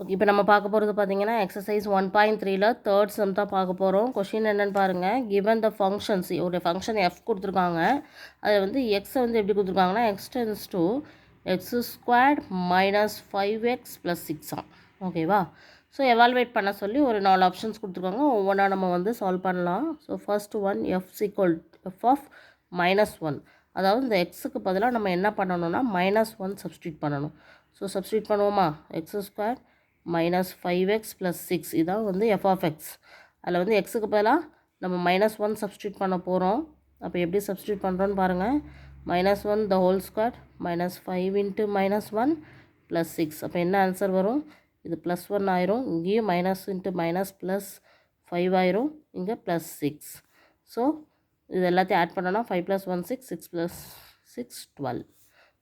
Okay, இப்போ நம்ம பார்க்க போகிறது பார்த்தீங்கன்னா எக்ஸசைஸ் 1.3ல தேர்ட் சம் தான் பார்க்க போகிறோம். கொஷின் என்னென்னு பாருங்கள். கிவன் த ஃபங்க்ஷன்ஸ், ஒரு ஃபங்க்ஷன் எஃப் கொடுத்துருக்காங்க. அதை வந்து எக்ஸை வந்து எப்படி கொடுத்துருக்காங்கன்னா X tends to X squared minus 5x + 6 ஓகேவா. ஸோ எவால்வேட் பண்ண சொல்லி ஒரு 4 ஆப்ஷன்ஸ் கொடுத்துருக்காங்க. ஒவ்வொன்றா நம்ம வந்து சால்வ் பண்ணலாம். So first one F of -1, அதாவது இந்த எக்ஸுக்கு பதிலாக நம்ம என்ன பண்ணணும்னா -1 சப்ஸ்டியூட் பண்ணணும். ஸோ சப்ஸ்டியூட் பண்ணுவோமா. எக்ஸ் ஸ்கொயர் மைனஸ் 5x + 6 இதான் வந்து எஃப் ஆஃப் எக்ஸ். அதில் வந்து எக்ஸுக்கு பதிலாக நம்ம -1 சப்ஸ்டியூட் பண்ண போகிறோம். அப்போ எப்படி சப்ஸ்டியூட் பண்ணுறோன்னு பாருங்கள். -1 த ஹோல் ஸ்கொயர் -5 × -1 + 6. அப்போ என்ன ஆன்சர் வரும்? இது +1 ஆயிரும். இங்கேயும் மைனஸ் இன்ட்டு மைனஸ் +5 ஆயிரும். இங்கே +6. ஸோ இது எல்லாத்தையும் ஆட் பண்ணோன்னா 5 + 1 6, 6 + 6 12.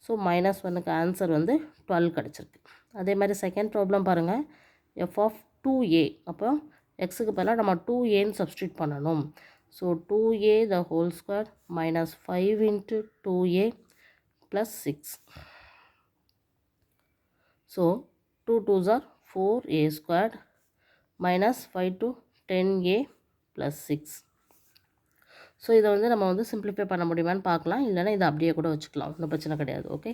ஸோ -1க்கு ஆன்சர் வந்து 12 கிடச்சிருக்கு. அதே மாதிரி செகண்ட் ப்ராப்ளம் பாருங்கள். எஃப் ஆஃப் 2a, அப்போ எக்ஸுக்கு பதிலாக நம்ம 2aன்னு சப்ஸ்டியூட் பண்ணணும். So 2a the whole square -5 × 2a + 6. So 2 2s are 4a squared -5 to 10a + 6. So இதை வந்து நம்ம வந்து சிம்பிளிஃபை பண்ண முடியுமான்னு பார்க்கலாம். இல்லைன்னா இதை அப்படியே கூட வச்சுக்கலாம், ஒன்றும் பிரச்சனை கிடையாது. ஓகே,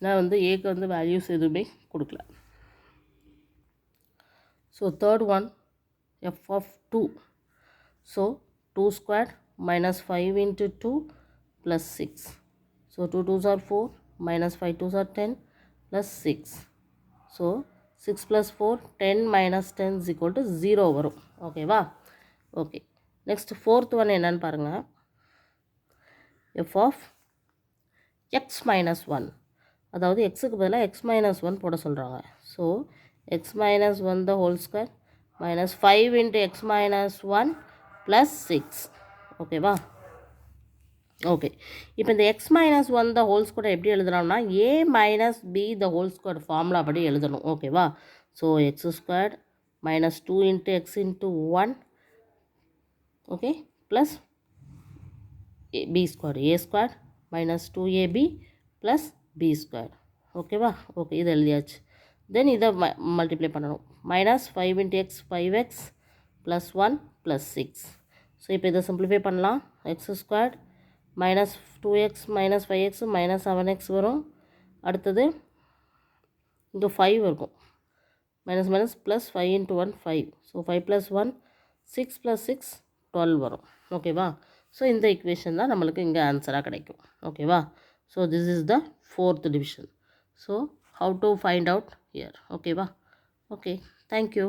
நான் வந்து ஏக்கு வந்து வேல்யூஸ் எதுவுமே கொடுக்கல. So third one F of 2. So 2 squared -5 × 2 + 6. So 2 2s are 4, -5 2s are 10 + 6. So 6 + 4 10 - 10 = 0 வரும். ஓகேவா. ஓகே, நெக்ஸ்ட் ஃபோர்த் ஒன் என்னன்னு பாருங்கள். எஃப் ஆஃப் x - 1, அதாவது எக்ஸுக்கு பதிலாக x - 1 போட சொல்கிறாங்க. So x - 1 the whole square -5 × x - 1 + 6. ஓகேவா. ஓகே, இப்போ இந்த x - 1 த ஹோல் ஸ்கொயர் எப்படி எழுதலாம்னா a - b the whole square formula படி எழுதணும். ஓகேவா. So x square -2 × x × 1 okay plus b square a square -2ab + b square. ஓகேவா. ஓகே, இது எழுதியாச்சு. தென் இதை மல்டிப்ளை பண்ணணும். -5 × x 5x + 1 + 6. ஸோ இப்போ இதை சிம்பிளிஃபை பண்ணலாம். X square -2x -5x -7x வரும். அடுத்தது இங்கே 5 இருக்கும். -5 × 1 5. ஸோ 5 + 1 6 + 6 12 வரும். ஓகேவா. ஸோ இந்த ஈக்குவேஷன் தான் நம்மளுக்கு இங்கே ஆன்சராக கிடைக்கும். ஓகேவா. So this is the fourth division. So how to find out here. ஓகேவா. Okay, thank you.